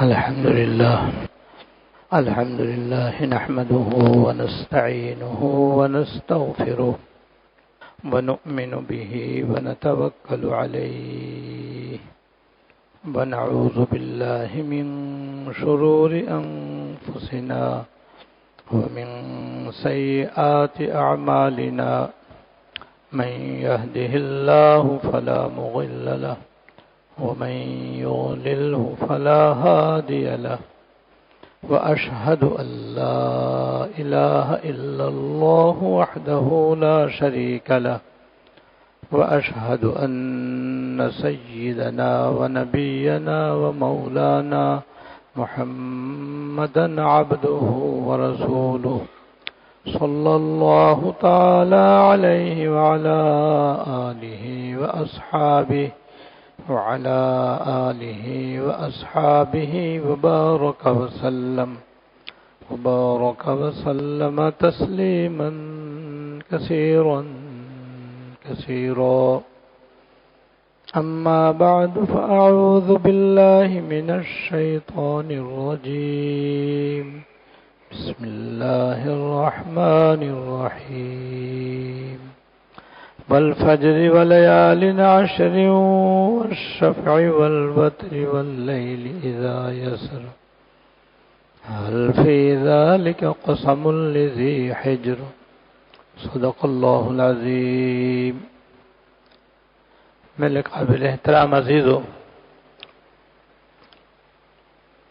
الحمد لله نحمده ونستعينه ونستغفره ونؤمن به ونتوكل عليه ونعوذ بالله من شرور أنفسنا ومن سيئات أعمالنا من يهده الله فلا مضل له ومن يضلله فلا هادي له وأشهد أن لا إله إلا الله وحده لا شريك له وأشهد أن سيدنا ونبينا ومولانا محمدا عبده ورسوله صلى الله تعالى عليه وعلى آله وأصحابه وبارك وسلم تسليما كثيرا أما بعد فأعوذ بالله من الشيطان الرجيم بسم الله الرحمن الرحيم والفجر وليال عشر والشفع والوتر والليل إذا يسر هل في ذلك قسم لذي حجر صدق الله العظيم. میرے قابل احترام عزیزو،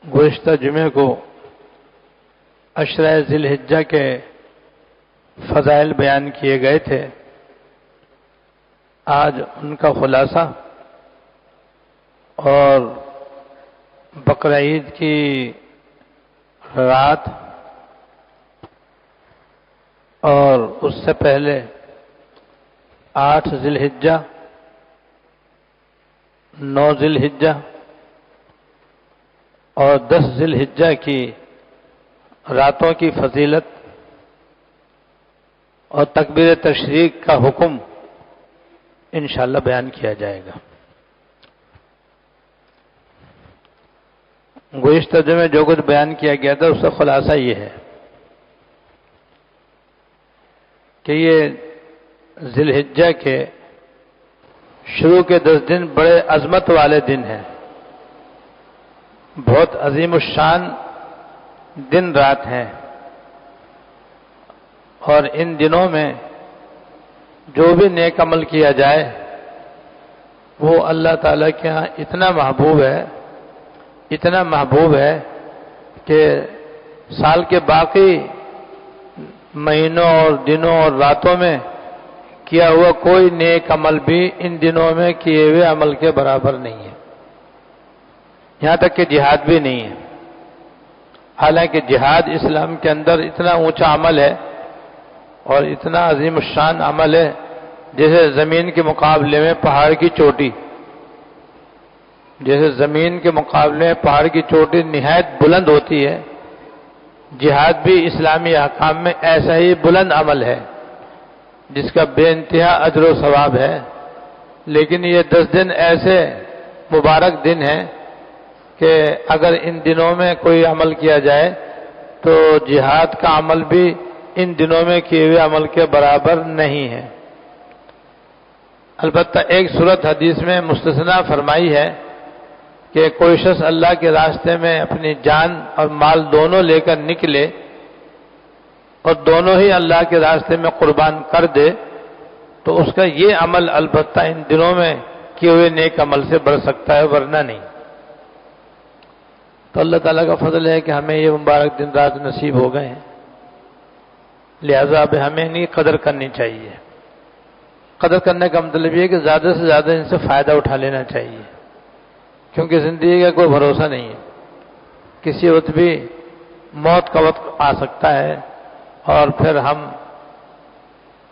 گزشتہ جمعے کو عشرہ ذی الحجہ کے فضائل بیان کیے گئے تھے. آج ان کا خلاصہ اور بقرعید کی رات اور اس سے پہلے 8 ذی الحجہ، 9 ذی الحجہ اور 10 ذی الحجہ کی راتوں کی فضیلت اور تکبیر تشریق کا حکم انشاءاللہ بیان کیا جائے گا. گزشتہ میں جو کچھ بیان کیا گیا تھا اس کا خلاصہ یہ ہے کہ یہ ذی الحجہ کے شروع کے 10 دن بڑے عظمت والے دن ہیں، بہت عظیم الشان دن رات ہیں، اور ان دنوں میں جو بھی نیک عمل کیا جائے وہ اللہ تعالیٰ کے ہاں اتنا محبوب ہے کہ سال کے باقی مہینوں اور دنوں اور راتوں میں کیا ہوا کوئی نیک عمل بھی ان دنوں میں کیے ہوئے عمل کے برابر نہیں ہے، یہاں تک کہ جہاد بھی نہیں ہے. حالانکہ جہاد اسلام کے اندر اتنا اونچا عمل ہے اور اتنا عظیم الشان عمل ہے جیسے زمین کے مقابلے میں پہاڑ کی چوٹی، جیسے زمین کے مقابلے میں پہاڑ کی چوٹی نہایت بلند ہوتی ہے، جہاد بھی اسلامی احکام میں ایسا ہی بلند عمل ہے جس کا بے انتہا اجر و ثواب ہے. لیکن یہ 10 دن ایسے مبارک دن ہیں کہ اگر ان دنوں میں کوئی عمل کیا جائے تو جہاد کا عمل بھی ان دنوں میں کیے ہوئے عمل کے برابر نہیں ہے. البتہ ایک صورت حدیث میں مستثنا فرمائی ہے کہ کوئی شخص اللہ کے راستے میں اپنی جان اور مال دونوں لے کر نکلے اور دونوں ہی اللہ کے راستے میں قربان کر دے تو اس کا یہ عمل البتہ ان دنوں میں کیے ہوئے نیک عمل سے بڑھ سکتا ہے، ورنہ نہیں. تو اللہ تعالیٰ کا فضل ہے کہ ہمیں یہ مبارک دن رات نصیب ہو گئے ہیں، لہذا اب ہمیں نہیں قدر کرنی چاہیے. قدر کرنے کا مطلب یہ ہے کہ زیادہ سے زیادہ ان سے فائدہ اٹھا لینا چاہیے، کیونکہ زندگی کا کوئی بھروسہ نہیں ہے. کسی وقت بھی موت کا وقت آ سکتا ہے اور پھر ہم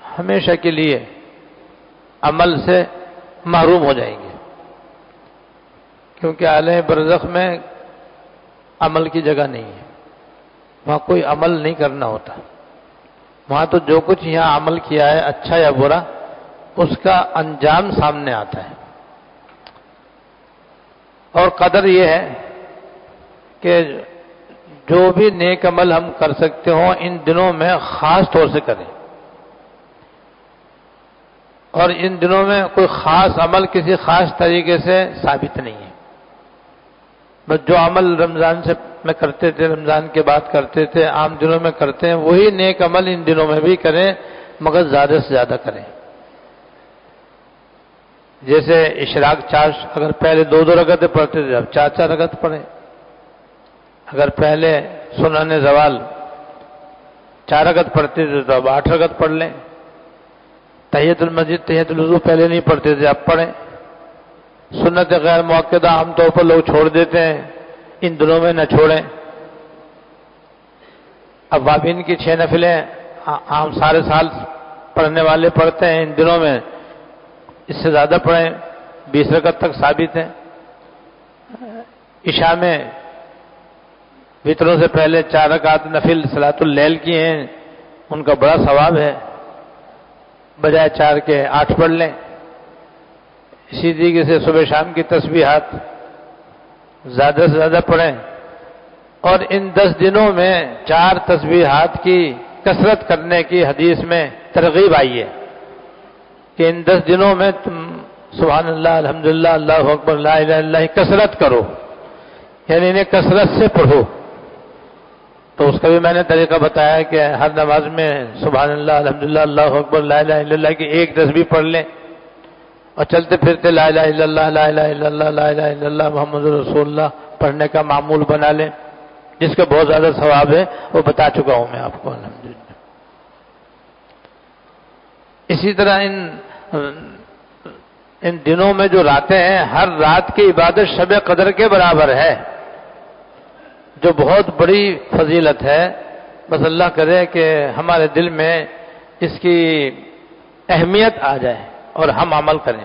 ہمیشہ کے لیے عمل سے محروم ہو جائیں گے، کیونکہ عالم برزخ میں عمل کی جگہ نہیں ہے، وہاں کوئی عمل نہیں کرنا ہوتا. وہاں تو جو کچھ یہاں عمل کیا ہے اچھا یا برا اس کا انجام سامنے آتا ہے. اور قدر یہ ہے کہ جو بھی نیک عمل ہم کر سکتے ہوں ان دنوں میں خاص طور سے کریں، اور ان دنوں میں کوئی خاص عمل کسی خاص طریقے سے ثابت نہیں ہے۔ بس جو عمل رمضان سے میں کرتے تھے، رمضان کے بعد کرتے تھے، عام دنوں میں کرتے ہیں، وہی نیک عمل ان دنوں میں بھی کریں، مگر زیادہ سے زیادہ کریں۔ جیسے اشراق چاش، اگر پہلے 2 رکعتیں پڑھتے تھے اب 4 رکعت پڑھیں، اگر پہلے سنن زوال 4 رکعت پڑھتے تھے تو اب 8 رکعت پڑھ لیں۔ تحیت المسجد، تحیت الوضو پہلے نہیں پڑھتے تھے اب پڑھیں۔ سنت غیر مؤکدہ عام طور پر لوگ چھوڑ دیتے ہیں، ان دنوں میں نہ چھوڑیں۔ اوابین کی 6 نفلیں عام سارے سال پڑھنے والے پڑھتے ہیں، ان دنوں میں اس سے زیادہ پڑھیں، 20 رکعت تک ثابت ہیں۔ عشاء میں وطروں سے پہلے 4 رکعت نفل صلاۃ اللیل کی ہیں، ان کا بڑا ثواب ہے، بجائے 4 کے 8 پڑھ لیں۔ اسی طریقے سے صبح شام کی تسبیحات زیادہ سے زیادہ پڑھیں، اور ان 10 دنوں میں 4 تسبیحات کی کثرت کرنے کی حدیث میں ترغیب آئی ہے کہ ان 10 دنوں میں تم سبحان اللہ، الحمدللہ، اللہ اکبر، لا الہ الا اللہ کثرت کرو، یعنی انہیں کثرت سے پڑھو۔ تو اس کا بھی میں نے طریقہ بتایا کہ ہر نماز میں سبحان اللہ، الحمدللہ، اللہ اکبر، لا الہ الا اللہ کی ایک تسبیح پڑھ لیں، اور چلتے پھرتے لا الہ الا اللہ، لا الہ الا اللہ، لا الہ الا اللہ محمد رسول اللہ پڑھنے کا معمول بنا لیں، جس کا بہت زیادہ ثواب ہے، وہ بتا چکا ہوں میں آپ کو الحمدللہ۔ اسی طرح ان دنوں میں جو راتیں ہیں، ہر رات کی عبادت شب قدر کے برابر ہے، جو بہت بڑی فضیلت ہے۔ بس اللہ کرے کہ ہمارے دل میں اس کی اہمیت آ جائے اور ہم عمل کریں۔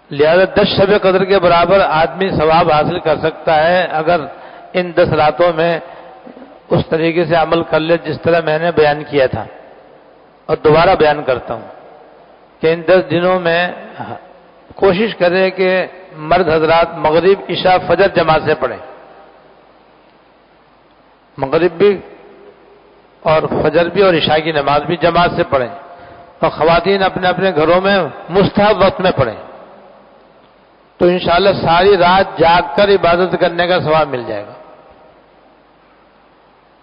لہذا 10 شب قدر کے برابر آدمی ثواب حاصل کر سکتا ہے اگر ان 10 راتوں میں اس طریقے سے عمل کر لے جس طرح میں نے بیان کیا تھا، اور دوبارہ بیان کرتا ہوں کہ ان 10 دنوں میں کوشش کرے کہ مرد حضرات مغرب، عشاء، فجر جماعت سے پڑھیں، مغرب بھی اور فجر بھی اور عشاء کی نماز بھی جماعت سے پڑھیں، اور خواتین اپنے اپنے گھروں میں مستحب وقت میں پڑھیں، تو انشاءاللہ ساری رات جاگ کر عبادت کرنے کا ثواب مل جائے گا۔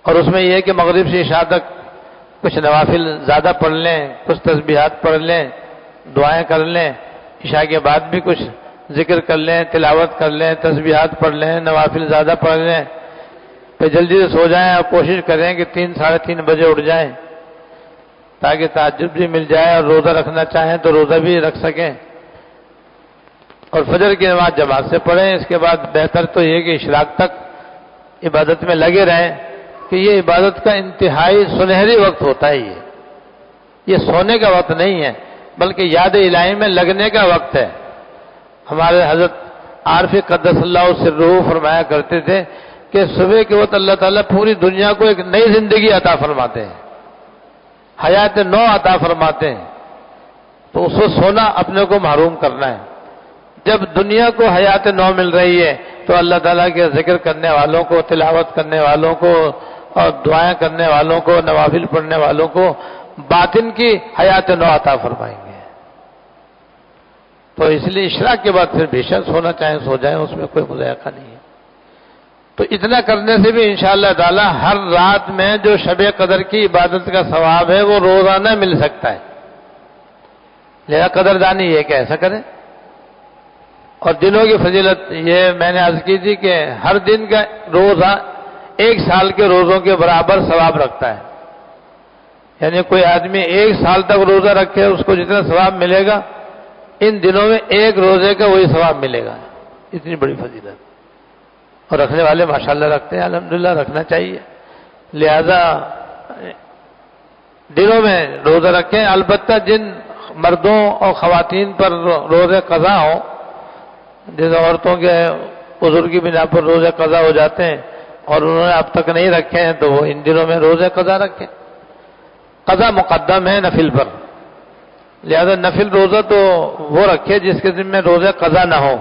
اور اس میں یہ ہے کہ مغرب سے عشاء تک کچھ نوافل زیادہ پڑھ لیں، کچھ تسبیحات پڑھ لیں، دعائیں کر لیں، عشاء کے بعد بھی کچھ ذکر کر لیں، تلاوت کر لیں، تسبیحات پڑھ لیں، نوافل زیادہ پڑھ لیں، پھر جلدی سے سو جائیں اور کوشش کریں کہ 3 ساڑھے 3 بجے اٹھ جائیں تاکہ تہجد بھی مل جائے، اور روزہ رکھنا چاہیں تو روزہ بھی رکھ سکیں، اور فجر کی نماز جماعت سے پڑھیں۔ اس کے بعد بہتر تو یہ کہ اشراق تک عبادت میں لگے رہیں، کہ یہ عبادت کا انتہائی سنہری وقت ہوتا ہے، یہ سونے کا وقت نہیں ہے بلکہ یاد الہی میں لگنے کا وقت ہے۔ ہمارے حضرت عارف قدس اللہ سرہ فرمایا کرتے تھے کہ صبح کے وقت اللہ تعالیٰ پوری دنیا کو ایک نئی زندگی عطا فرماتے ہیں، حیات نو عطا فرماتے ہیں، تو اس کو سونا اپنے کو محروم کرنا ہے۔ جب دنیا کو حیات نو مل رہی ہے تو اللہ تعالیٰ کے ذکر کرنے والوں کو، تلاوت کرنے والوں کو، اور دعائیں کرنے والوں کو، نوافل پڑھنے والوں کو باطن کی حیات نو عطا فرمائیں گے۔ تو اس لیے اشراق کے بعد پھر بے شک سونا چاہیں سو جائیں، اس میں کوئی مضائقہ نہیں ہے۔ تو اتنا کرنے سے بھی انشاءاللہ تعالی ہر رات میں جو شب قدر کی عبادت کا ثواب ہے وہ روزانہ مل سکتا ہے۔ لہذا قدردانی یہ کہ ایسا کریں۔ اور دنوں کی فضیلت یہ میں نے عرض کی تھی کہ ہر دن کا روزہ 1 سال کے روزوں کے برابر ثواب رکھتا ہے، یعنی کوئی آدمی 1 سال تک روزہ رکھے اس کو جتنا ثواب ملے گا ان دنوں میں 1 روزے کا وہی ثواب ملے گا، اتنی بڑی فضیلت۔ اور رکھنے والے ماشاءاللہ رکھتے ہیں، الحمدللہ رکھنا چاہیے۔ لہذا دنوں میں روزہ رکھیں، البتہ جن مردوں اور خواتین پر روزے قضا ہوں، جیسے عورتوں کے عذر کی بنا پر روزے قضا ہو جاتے ہیں اور انہوں نے اب تک نہیں رکھے ہیں تو وہ ان دنوں میں روزے قضا رکھیں۔ قضا مقدم ہے نفل پر، لہذا نفل روزہ تو وہ رکھے جس کے ذمہ روزے قضا نہ ہو،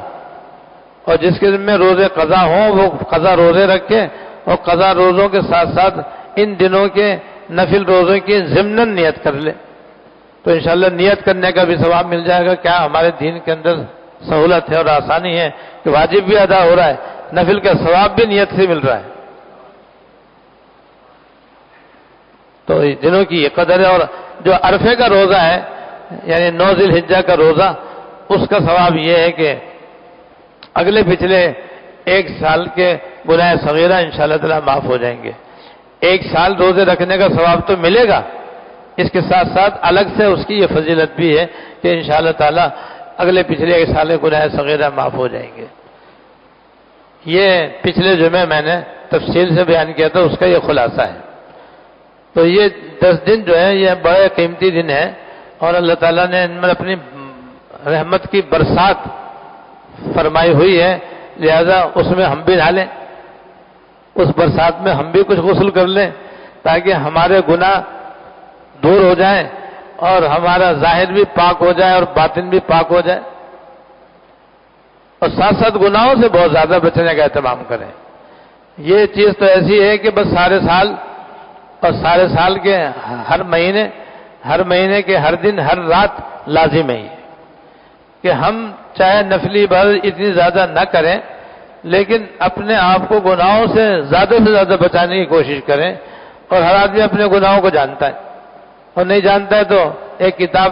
اور جس کے ذمہ روزے قضا ہوں وہ قضا روزے رکھے، اور قضا روزوں کے ساتھ ساتھ ان دنوں کے نفل روزوں کی ضمناً نیت کر لے، تو انشاءاللہ نیت کرنے کا بھی ثواب مل جائے گا۔ کیا ہمارے دین کے اندر سہولت ہے اور آسانی ہے کہ واجب بھی ادا ہو رہا ہے، نفل کا ثواب بھی نیت سے مل رہا ہے۔ تو دنوں کی یہ قدر ہے۔ اور جو عرفے کا روزہ ہے یعنی 9 ذی الحجہ کا روزہ، اس کا ثواب یہ ہے کہ اگلے پچھلے 1 سال کے گناہ صغیرہ انشاءاللہ تعالی معاف ہو جائیں گے۔ 1 سال روزے رکھنے کا ثواب تو ملے گا، اس کے ساتھ ساتھ الگ سے اس کی یہ فضیلت بھی ہے کہ انشاءاللہ تعالی اگلے پچھلے 1 سال کے گناہ صغیرہ معاف ہو جائیں گے۔ یہ پچھلے جمعے میں نے تفصیل سے بیان کیا تھا، اس کا یہ خلاصہ ہے۔ تو یہ 10 دن جو ہے یہ بڑے قیمتی دن ہیں، اور اللہ تعالیٰ نے ان میں اپنی رحمت کی برسات فرمائی ہوئی ہے، لہذا اس میں ہم بھی نہا لیں، اس برسات میں ہم بھی کچھ غسل کر لیں تاکہ ہمارے گناہ دور ہو جائیں اور ہمارا ظاہر بھی پاک ہو جائے اور باطن بھی پاک ہو جائے، اور ساتھ ساتھ گناہوں سے بہت زیادہ بچنے کا اہتمام کریں۔ یہ چیز تو ایسی ہے کہ بس سارے سال اور سارے سال کے ہر مہینے کے ہر دن ہر رات لازم ہے کہ ہم چاہے نفلی عبادت اتنی زیادہ نہ کریں لیکن اپنے آپ کو گناہوں سے زیادہ بچانے کی کوشش کریں۔ اور ہر آدمی اپنے گناہوں کو جانتا ہے، اور نہیں جانتا ہے تو ایک کتاب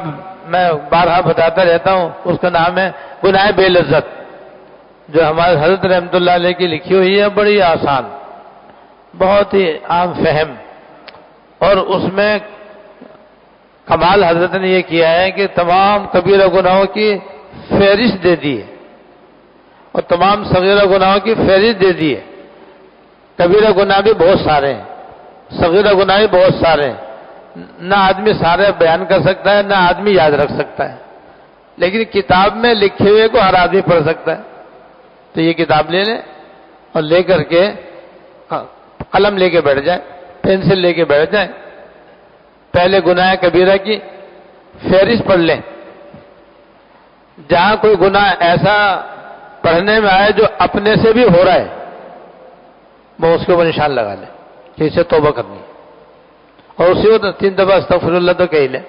میں بارہا بتاتا رہتا ہوں، اس کا نام ہے گناہ بے لذت، جو ہمارے حضرت رحمت اللہ علیہ کی لکھی ہوئی ہے، بڑی آسان، بہت ہی عام فہم، اور اس میں کمال حضرت نے یہ کیا ہے کہ تمام کبیرہ گناہوں کی فہرست دے دی ہے اور تمام صغیرہ گناہوں کی فہرست دے دی ہے۔ کبیرہ گناہ بھی بہت سارے ہیں، صغیرہ گناہ بھی بہت سارے ہیں، نہ آدمی سارے بیان کر سکتا ہے نہ آدمی یاد رکھ سکتا ہے، لیکن کتاب میں لکھے ہوئے کو ہر آدمی پڑھ سکتا ہے۔ تو یہ کتاب لے لیں اور لے کر کے قلم لے کے بیٹھ جائیں، پینسل لے کے بیٹھ جائیں، پہلے گناہ کبیرہ کی فہرست پڑھ لیں، جہاں کوئی گناہ ایسا پڑھنے میں آئے جو اپنے سے بھی ہو رہا ہے وہ اس کے اوپر نشان لگا لیں کہ اسے توبہ کرنی ہے، اور اسی وقت 3 دفعہ استغفر اللہ تو کہہ لیں۔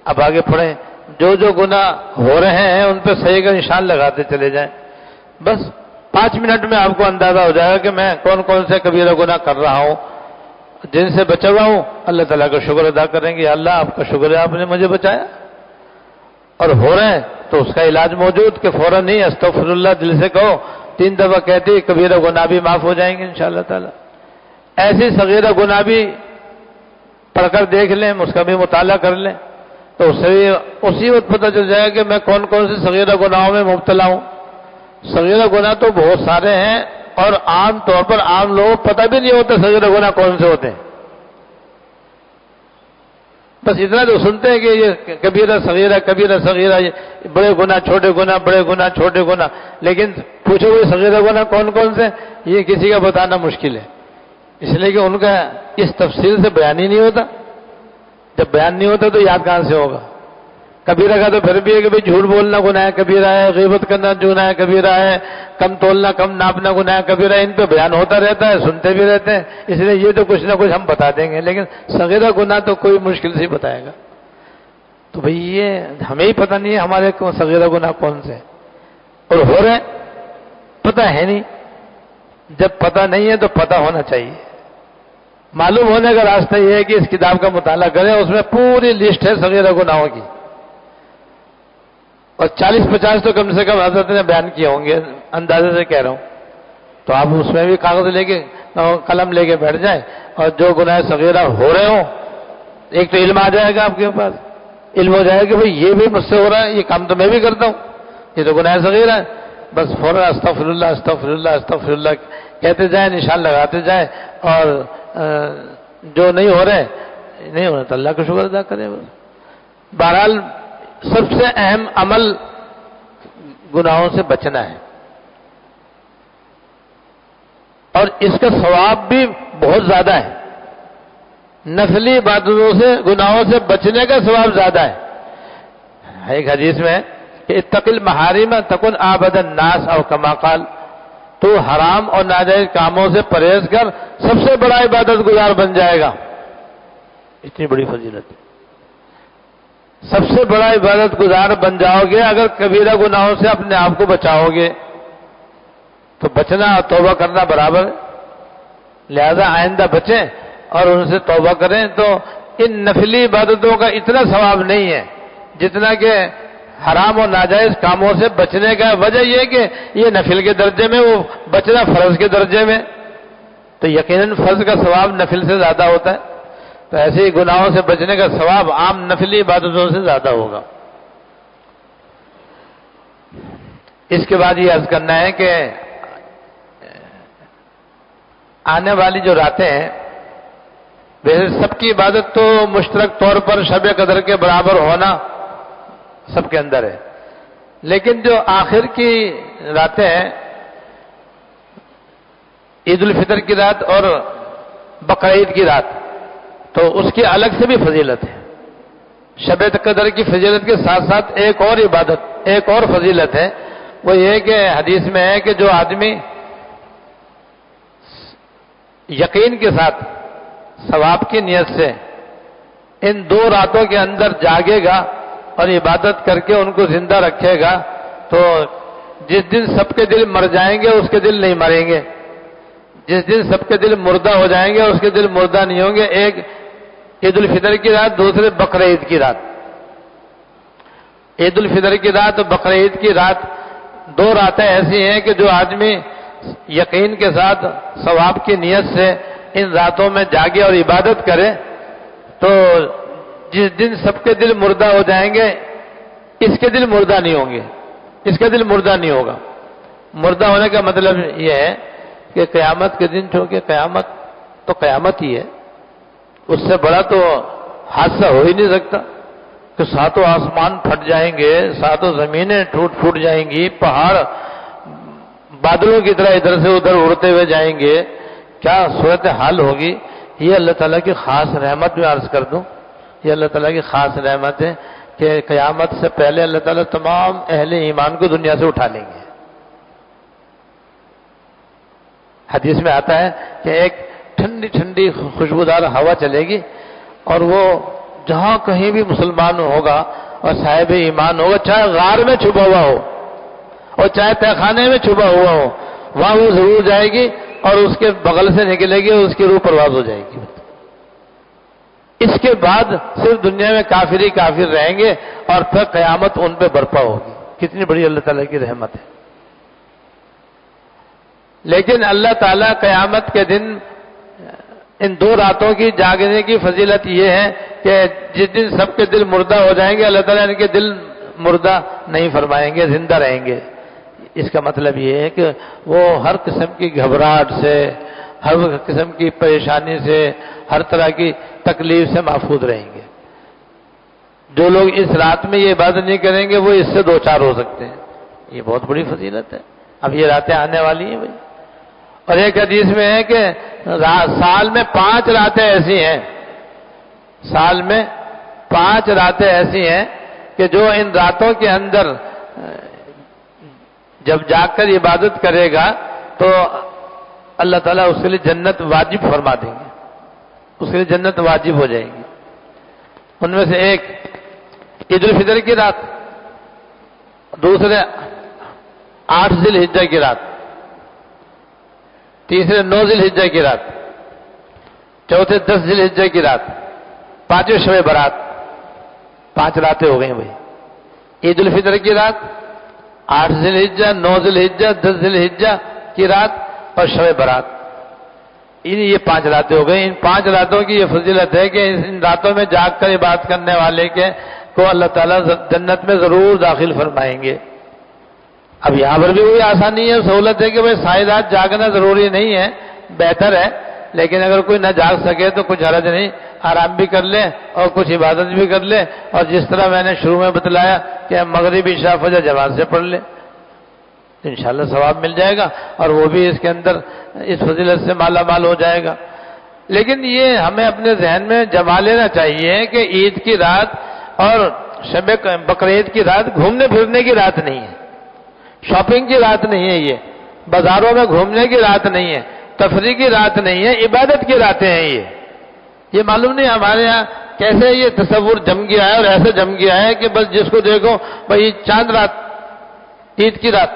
اب آگے پڑھیں، جو گناہ ہو رہے ہیں ان پہ صحیح کا نشان لگاتے چلے جائیں، بس 5 منٹ میں آپ کو اندازہ ہو جائے گا کہ میں کون سے کبیرہ گناہ کر رہا ہوں، جن سے بچا ہوا ہوں۔ اللہ تعالیٰ کا شکر ادا کریں گے، اللہ آپ کا شکر ہے آپ نے مجھے بچایا، اور ہو رہے ہیں تو اس کا علاج موجود کہ فوراً نہیں استغفر اللہ دل سے کہو، 3 دفعہ کہتے ہی کبیرہ گناہ بھی معاف ہو جائیں گے انشاءاللہ تعالیٰ۔ ایسی صغیرہ گناہ بھی پڑھ کر دیکھ لیں، اس کا بھی مطالعہ کر لیں، تو اس سے اسی وقت پتہ چل جائے گا کہ میں کون سے صغیرہ گناہوں میں مبتلا ہوں۔ صغیرہ گناہ تو بہت سارے ہیں، اور عام طور پر عام لوگوں کو پتہ بھی نہیں ہوتا صغیرہ گناہ کون سے ہوتے ہیں، بس اتنا تو سنتے ہیں کہ یہ کبیرہ صغیرہ یہ بڑے گناہ چھوٹے گناہ، بڑے گناہ چھوٹے گناہ، لیکن پوچھو وہ صغیرہ گناہ کون سے، یہ کسی کا بتانا مشکل ہے، اس لیے کہ ان کا اس تفصیل سے بیان ہی نہیں ہوتا۔ جب بیان نہیں ہوتا تو یاد کہاں سے ہوگا؟ کبیرہ کا تو پھر بھی ہے کہ بھئی جھوٹ بولنا گناہ ہے کبیرہ ہے، غیبت کرنا گناہ ہے کبیرہ ہے، کم تولنا کم ناپنا گناہ ہے کبیرہ ہے، ان پہ بیان ہوتا رہتا ہے، سنتے بھی رہتے ہیں، اس لیے یہ تو کچھ نہ کچھ ہم بتا دیں گے، لیکن صغیرہ گناہ تو کوئی مشکل سے بتائے گا۔ تو بھئی یہ ہمیں ہی پتہ نہیں ہے ہمارے صغیرہ گناہ کون سے، اور ہو رہے ہیں پتہ ہے نہیں۔ جب پتہ نہیں ہے تو پتہ ہونا چاہیے۔ معلوم ہونے کا راستہ یہ ہے کہ اس کتاب کا مطالعہ کریں، اس میں پوری لسٹ ہے صغیرہ گناہوں کی، اور 40-50 تو کم سے کم حضرت نے بیان کیے ہوں گے، اندازے سے کہہ رہا ہوں۔ تو آپ اس میں بھی کاغذ لے کے قلم لے کے بیٹھ جائیں، اور جو گناہ صغیرہ ہو رہے ہوں، ایک تو علم آ جائے گا آپ کے پاس، علم ہو جائے گا کہ بھئی یہ بھی مجھ سے ہو رہا ہے، یہ کام تو میں بھی کرتا ہوں، یہ تو گناہ صغیرہ ہے، بس فوراً استغفر اللہ استغفر اللہ استغفر اللہ کہتے جائیں، نشان لگاتے جائیں، اور جو نہیں ہو رہا تو اللہ کا شکر ادا کریں۔ بہرحال سب سے اہم عمل گناہوں سے بچنا ہے، اور اس کا ثواب بھی بہت زیادہ ہے۔ نفلی عبادتوں سے گناہوں سے بچنے کا ثواب زیادہ ہے۔ ایک حدیث میں کہ اتق المحارم تکن عابد الناس او کما قال، تو حرام اور ناجائز کاموں سے پرہیز کر سب سے بڑا عبادت گزار بن جائے گا. اتنی بڑی فضیلت ہے. سب سے بڑا عبادت گزار بن جاؤ گے اگر کبیرہ گناہوں سے اپنے آپ کو بچاؤ گے. تو بچنا اور توبہ کرنا برابر ہے. لہذا آئندہ بچیں اور ان سے توبہ کریں. تو ان نفلی عبادتوں کا اتنا ثواب نہیں ہے جتنا کہ حرام اور ناجائز کاموں سے بچنے کا. وجہ یہ کہ یہ نفل کے درجے میں، وہ بچنا فرض کے درجے میں، تو یقیناً فرض کا ثواب نفل سے زیادہ ہوتا ہے. تو ایسے ہی گناہوں سے بچنے کا ثواب عام نفلی عبادتوں سے زیادہ ہوگا. اس کے بعد یہ عرض کرنا ہے کہ آنے والی جو راتیں ہیں، ویسے سب کی عبادت تو مشترک طور پر شب قدر کے برابر ہونا سب کے اندر ہے، لیکن جو آخر کی راتیں ہیں، عید الفطر کی رات اور بقرعید کی رات، تو اس کی الگ سے بھی فضیلت ہے. شب قدر کی فضیلت کے ساتھ ساتھ ایک اور عبادت، ایک اور فضیلت ہے. وہ یہ کہ حدیث میں ہے کہ جو آدمی یقین کے ساتھ ثواب کی نیت سے ان 2 راتوں کے اندر جاگے گا اور عبادت کر کے ان کو زندہ رکھے گا، تو جس دن سب کے دل مر جائیں گے اس کے دل نہیں مریں گے. جس دن سب کے دل مردہ ہو جائیں گے اس کے دل مردہ نہیں ہوں گے. ایک عید الفطر کی رات، دوسرے بقرعید کی رات. عید الفطر کی رات اور بقرعید کی رات 2 راتیں ایسی ہیں کہ جو آدمی یقین کے ساتھ ثواب کی نیت سے ان راتوں میں جاگے اور عبادت کرے، تو جس دن سب کے دل مردہ ہو جائیں گے اس کے دل مردہ نہیں ہوں گے، اس کا دل مردہ نہیں ہوگا. مردہ ہونے کا مطلب یہ ہے کہ قیامت کے دن، چونکہ قیامت تو قیامت ہی ہے، اس سے بڑا تو حادثہ ہو ہی نہیں سکتا کہ 7 آسمان پھٹ جائیں گے، 7 زمینیں ٹوٹ جائیں گی، پہاڑ بادلوں کی طرح ادھر سے ادھر اڑتے ہوئے جائیں گے. کیا صورت حال ہوگی. یہ اللہ تعالیٰ کی خاص رحمت میں عرض کر دوں، یہ اللہ تعالیٰ کی خاص رحمت ہے کہ قیامت سے پہلے اللہ تعالیٰ تمام اہل ایمان کو دنیا سے اٹھا لیں گے. حدیث میں آتا ہے کہ ایک ٹھنڈی ٹھنڈی خوشبودار ہوا چلے گی اور وہ جہاں کہیں بھی مسلمان ہوگا اور صاحب ایمان ہوگا، چاہے غار میں چھپا ہوا ہو اور چاہے تہخانے میں چھپا ہوا ہو، وہاں وہ ضرور جائے گی اور اس کے بغل سے نکلے گی اور اس کی روح پرواز ہو جائے گی. اس کے بعد صرف دنیا میں کافر ہی کافر رہیں گے اور پھر قیامت ان پہ برپا ہوگی. کتنی بڑی اللہ تعالیٰ کی رحمت ہے. لیکن اللہ تعالیٰ قیامت کے دن ان 2 راتوں کی جاگنے کی فضیلت یہ ہے کہ جس دن سب کے دل مردہ ہو جائیں گے اللہ تعالیٰ ان کے دل مردہ نہیں فرمائیں گے، زندہ رہیں گے. اس کا مطلب یہ ہے کہ وہ ہر قسم کی گھبراہٹ سے، ہر قسم کی پریشانی سے، ہر طرح کی تکلیف سے محفوظ رہیں گے. جو لوگ اس رات میں یہ عبادت نہیں کریں گے وہ اس سے 2-4 ہو سکتے ہیں. یہ بہت بڑی فضیلت ہے. اب یہ راتیں آنے والی ہیں بھائی. اور ایک حدیث میں ہے کہ سال میں 5 راتیں ایسی ہیں، سال میں 5 راتیں ایسی ہیں کہ جو ان راتوں کے اندر جب جاگ کر عبادت کرے گا تو اللہ تعالیٰ اس کے لیے جنت واجب فرما دیں گے، اس کے لیے جنت واجب ہو جائے گی. ان میں سے ایک عید الفطر کی رات، دوسرے 8 ذی الحجہ کی رات، تیسرے 9 ذی الحجہ کی رات، چوتھے 10 ذی الحجہ کی رات، 5ویں شب برات. 5 راتیں ہو گئی بھائی. عید الفطر کی رات، 8 ذی الحجہ، 9 ذی الحجہ، 10 ذی الحجہ کی رات اور شب برات. یہ 5 راتیں ہو گئی. ان 5 راتوں کی یہ فضیلت ہے کہ ان راتوں میں جاگ کر عبادت کرنے والے کو اللہ تعالیٰ جنت میں ضرور داخل فرمائیں گے. اب یہاں پر بھی وہی آسانی ہے، سہولت ہے کہ بھائی ساری رات جاگنا ضروری نہیں ہے، بہتر ہے. لیکن اگر کوئی نہ جاگ سکے تو کچھ حرج نہیں، آرام بھی کر لے اور کچھ عبادت بھی کر لے. اور جس طرح میں نے شروع میں بتلایا کہ مغرب عشاء فجر جماعت سے پڑھ لے تو انشاءاللہ ثواب مل جائے گا اور وہ بھی اس کے اندر اس فضیلت سے مالا مال ہو جائے گا. لیکن یہ ہمیں اپنے ذہن میں جما لینا چاہیے کہ عید کی رات اور شب بقرعید کی رات گھومنے پھرنے کی رات نہیں ہے، شاپنگ کی رات نہیں ہے، یہ بازاروں میں گھومنے کی رات نہیں ہے، تفریح کی رات نہیں ہے، عبادت کی راتیں ہیں یہ معلوم نہیں ہمارے ہاں کیسے یہ تصور جم گیا ہے، اور ایسے جم گیا ہے کہ بس جس کو دیکھو بھائی چاند رات، عید کی رات،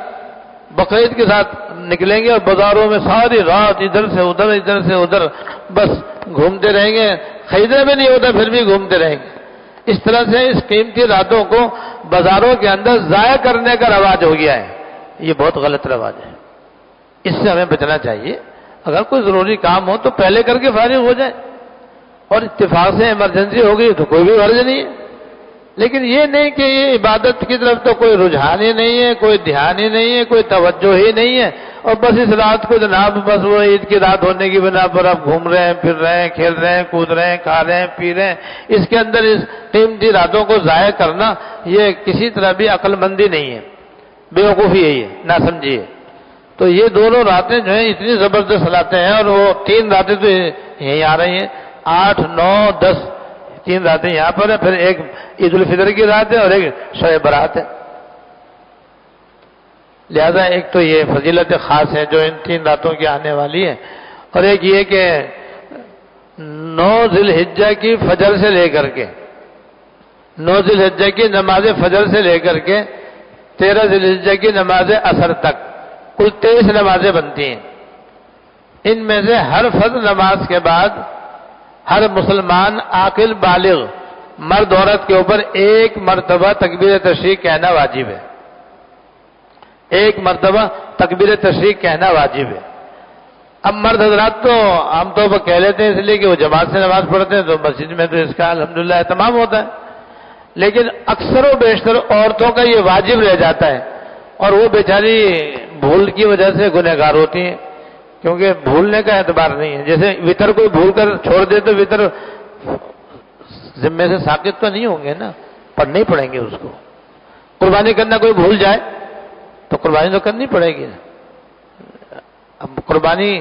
بقرعید کے ساتھ نکلیں گے اور بازاروں میں ساری رات ادھر سے ادھر بس گھومتے رہیں گے، خریدنے میں نہیں ہوتا پھر بھی گھومتے رہیں گے۔ اس طرح سے اس قیمتی راتوں کو بازاروں کے اندر ضائع کرنے کا رواج ہو گیا ہے، یہ بہت غلط رواج ہے، اس سے ہمیں بچنا چاہیے۔ اگر کوئی ضروری کام ہو تو پہلے کر کے فارغ ہو جائے، اور اتفاق سے ایمرجنسی ہو گئی تو کوئی بھی غرض نہیں ہے، لیکن یہ نہیں کہ یہ عبادت کی طرف تو کوئی رجحان ہی نہیں ہے، کوئی دھیان ہی نہیں ہے، کوئی توجہ ہی نہیں ہے، اور بس اس رات کو جناب بس وہ عید کی رات ہونے کی بنا پر آپ گھوم رہے ہیں، پھر رہے ہیں، کھیل رہے ہیں، کود رہے ہیں، کھا رہے ہیں، پی رہے ہیں۔ اس کے اندر اس قیمتی راتوں کو ضائع کرنا یہ کسی طرح بھی عقل مندی نہیں ہے، بیوقوفی ہے، یہ نہ سمجھیے۔ تو یہ دونوں راتیں جو ہیں اتنی زبردست راتیں ہیں، اور وہ 3 راتیں تو یہیں آ رہی ہیں، 8، 9، 10، 3 راتیں یہاں پر ہیں، پھر ایک عید الفطر کی رات ہے اور ایک شب برات ہے۔ لہذا ایک تو یہ فضیلت خاص ہے جو ان 3 راتوں کی آنے والی ہے، اور ایک یہ کہ 9 ذی الحجہ کی فجر سے لے کر کے 9 ذی الحجہ کی نماز فجر سے لے کر کے 13 ذی الحجہ کی نماز عصر تک کل 23 نمازیں بنتی ہیں۔ ان میں سے ہر فرض نماز کے بعد ہر مسلمان عاقل بالغ مرد عورت کے اوپر 1 مرتبہ تکبیر تشریق کہنا واجب ہے، 1 مرتبہ تکبیر تشریق کہنا واجب ہے۔ اب مرد حضرات تو عام طور پر کہہ لیتے ہیں اس لیے کہ وہ جماعت سے نماز پڑھتے ہیں تو مسجد میں تو اس کا الحمدللہ اہتمام ہوتا ہے، لیکن اکثر و بیشتر عورتوں کا یہ واجب رہ جاتا ہے، اور وہ بیچاری بھول کی وجہ سے گنہگار ہوتی ہیں، کیونکہ بھولنے کا اعتبار نہیں ہے۔ جیسے وطر کوئی بھول کر چھوڑ دے تو وطر ذمے سے ساقط تو نہیں ہوں گے نا، پڑھنے ہی پڑیں گے اس کو۔ قربانی کرنا کوئی بھول جائے تو قربانی تو کرنی پڑے گی۔ اب قربانی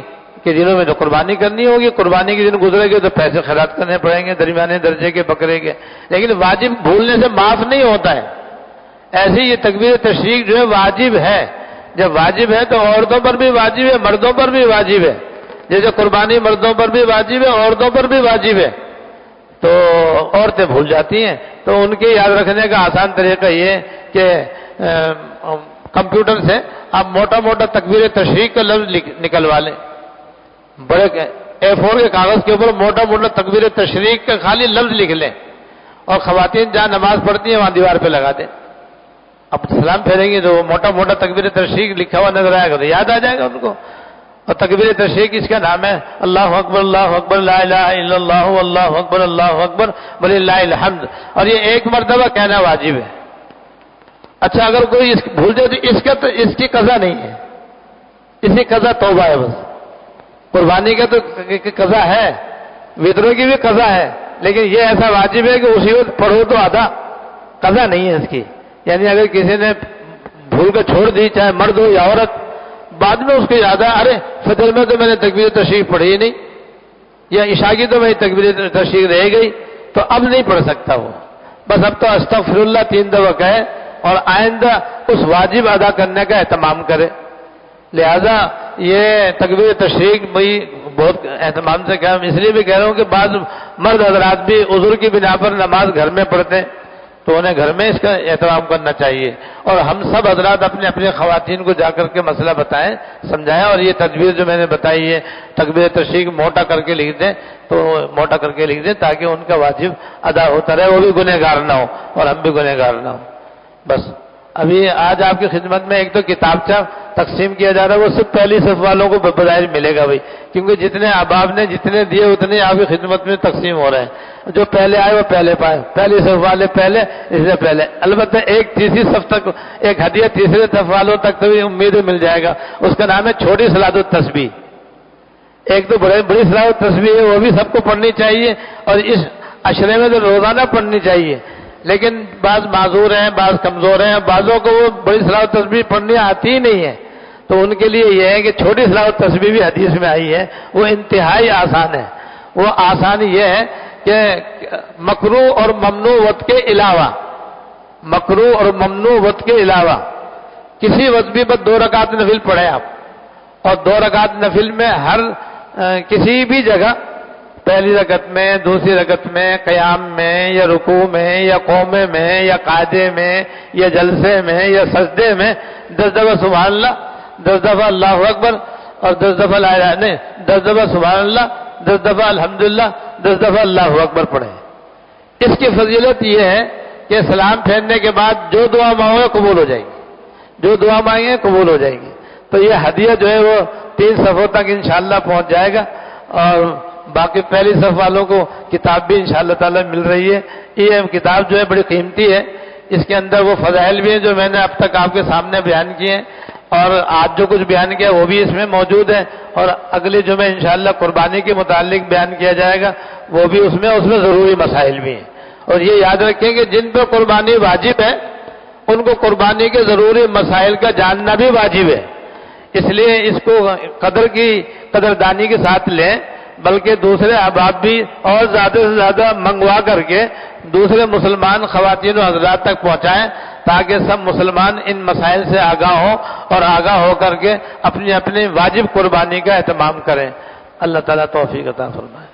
کے دنوں میں تو قربانی کرنی ہوگی، قربانی کے دن گزرے گے تو پیسے خیرات کرنے پڑیں گے درمیانے درجے کے بکرے کے، لیکن واجب بھولنے سے معاف نہیں ہوتا ہے۔ ایسے یہ تکبیر تشریق جو ہے واجب ہے، جب واجب ہے تو عورتوں پر بھی واجب ہے، مردوں پر بھی واجب ہے۔ جیسے قربانی مردوں پر بھی واجب ہے، عورتوں پر بھی واجب ہے، تو عورتیں بھول جاتی ہیں، تو ان کے یاد رکھنے کا آسان طریقہ یہ ہے کہ کمپیوٹر سے آپ موٹا موٹا تکبیر تشریق کا لفظ نکلوا لیں، بڑے A4 کے کاغذ کے اوپر موٹا موٹا تکبیر تشریق کا خالی لفظ لکھ لیں، اور خواتین جہاں نماز پڑھتی ہیں وہاں دیوار پہ لگا دیں۔ اب سلام پھیریں گے تو وہ موٹا موٹا تکبیر تشریق لکھا ہوا نظر آئے گا تو یاد آ جائے گا ان کو۔ اور تکبیر تشریق اس کا نام ہے اللہ اکبر لا الہ الا اللہ اللہ اکبر وللہ الحمد، اور یہ 1 مرتبہ کہنا واجب ہے۔ اچھا اگر کوئی بھول جائے تو اس کی قضا نہیں ہے، اس کی قضا توبہ ہے بس۔ قربانی کا تو قضا ہے، وطروں کی بھی قضا ہے، لیکن یہ ایسا واجب ہے کہ اسی وقت پڑھو تو آدھا، قضا نہیں ہے اس کی۔ یعنی اگر کسی نے بھول کر چھوڑ دی، چاہے مرد ہو یا عورت، بعد میں اس کو یاد ہے ارے فجر میں تو میں نے تکبیر تشریق پڑھی ہی نہیں، یا عشاء کی تو میری تکبیر تشریق رہ گئی، تو اب نہیں پڑھ سکتا وہ، بس اب تو استغفر اللہ 3 دفعہ کہے اور آئندہ اس واجب ادا کرنے کا اہتمام کرے۔ لہذا یہ تکبیر تشریق بھائی بہت اہتمام سے کہا، اس لیے بھی کہہ رہا ہوں کہ بعض مرد حضرات بھی عذر کی بنا پر نماز گھر میں پڑھتے ہیں، تو انہیں گھر میں اس کا اہتمام کرنا چاہیے، اور ہم سب حضرات اپنے اپنے خواتین کو جا کر کے مسئلہ بتائیں، سمجھائیں، اور یہ تدبیر جو میں نے بتائی ہے تکبیر تشریق موٹا کر کے لکھ دیں، تو موٹا کر کے لکھ دیں تاکہ ان کا واجب ادا ہوتا رہے، وہ بھی گنہگار نہ ہو اور ہم بھی گنہگار نہ ہو۔ بس ابھی آج آپ کی خدمت میں ایک تو کتابچہ تقسیم کیا جا رہا ہے، وہ صرف پہلی صف والوں کو بظاہر ملے گا بھائی، کیونکہ جتنے احباب نے جتنے دیے اتنے آپ کی خدمت میں تقسیم ہو رہے ہیں، جو پہلے آئے وہ پہلے پائے، پہلی صف والے پہلے، اس سے پہلے البتہ ایک تیسری صف تک ایک ہدیہ تیسرے صف والوں تک تو بھی امید مل جائے گا، اس کا نام ہے چھوٹی صلاۃ التسبیح۔ ایک تو بڑی صلاۃ التسبیح ہے، وہ بھی سب کو پڑھنی چاہیے، اور اس عشرے میں تو روزانہ پڑھنی چاہیے، لیکن بعض معذور ہیں، بعض کمزور ہیں، بعضوں کو وہ بڑی صلاۃ التسبیح پڑھنی آتی ہی نہیں ہے، تو ان کے لیے یہ ہے کہ چھوٹی صلاۃ التسبیح بھی حدیث میں آئی ہے، وہ انتہائی آسان ہے۔ وہ آسان یہ ہے کہ مکروہ اور ممنوع وقت کے علاوہ مکروہ اور ممنوع وقت کے علاوہ کسی وقت بھی بس 2 رکعت نفل پڑھیں آپ، اور 2 رکعت نفل میں ہر کسی بھی جگہ، پہلی رکعت میں، دوسری رکعت میں، قیام میں یا رکوع میں یا قومے میں یا قاعدے میں یا جلسے میں یا سجدے میں 10 دفعہ سبحان اللہ، 10 دفعہ اللہ اکبر اور 10 دفعہ لا الہ نہیں 10 دفعہ سبحان اللہ، 10 دفعہ الحمدللہ، 10 دفعہ اللہ اکبر پڑھیں۔ اس کی فضیلت یہ ہے کہ سلام پھیرنے کے بعد جو دعا مانگے قبول ہو جائے گی، جو دعا مانگے قبول ہو جائے گی۔ تو یہ ہدیہ جو ہے وہ 3 صفوں تک انشاءاللہ پہنچ جائے گا، اور باقی پہلی صف والوں کو کتاب بھی انشاءاللہ تعالی مل رہی ہے۔ یہ کتاب جو ہے بڑی قیمتی ہے، اس کے اندر وہ فضائل بھی ہیں جو میں نے اب تک آپ کے سامنے بیان کیے ہیں، اور آج جو کچھ بیان کیا وہ بھی اس میں موجود ہے، اور اگلے جمعے انشاءاللہ قربانی کے متعلق بیان کیا جائے گا، وہ بھی اس میں ضروری مسائل بھی ہیں۔ اور یہ یاد رکھیں کہ جن پہ قربانی واجب ہے ان کو قربانی کے ضروری مسائل کا جاننا بھی واجب ہے، اس لیے اس کو قدردانی کے ساتھ لیں، بلکہ دوسرے احباب بھی اور زیادہ سے زیادہ منگوا کر کے دوسرے مسلمان خواتین و حضرات تک پہنچائیں، تاکہ سب مسلمان ان مسائل سے آگاہ ہوں اور آگاہ ہو کر کے اپنی اپنی واجب قربانی کا اہتمام کریں۔ اللہ تعالیٰ توفیق عطا فرمائے۔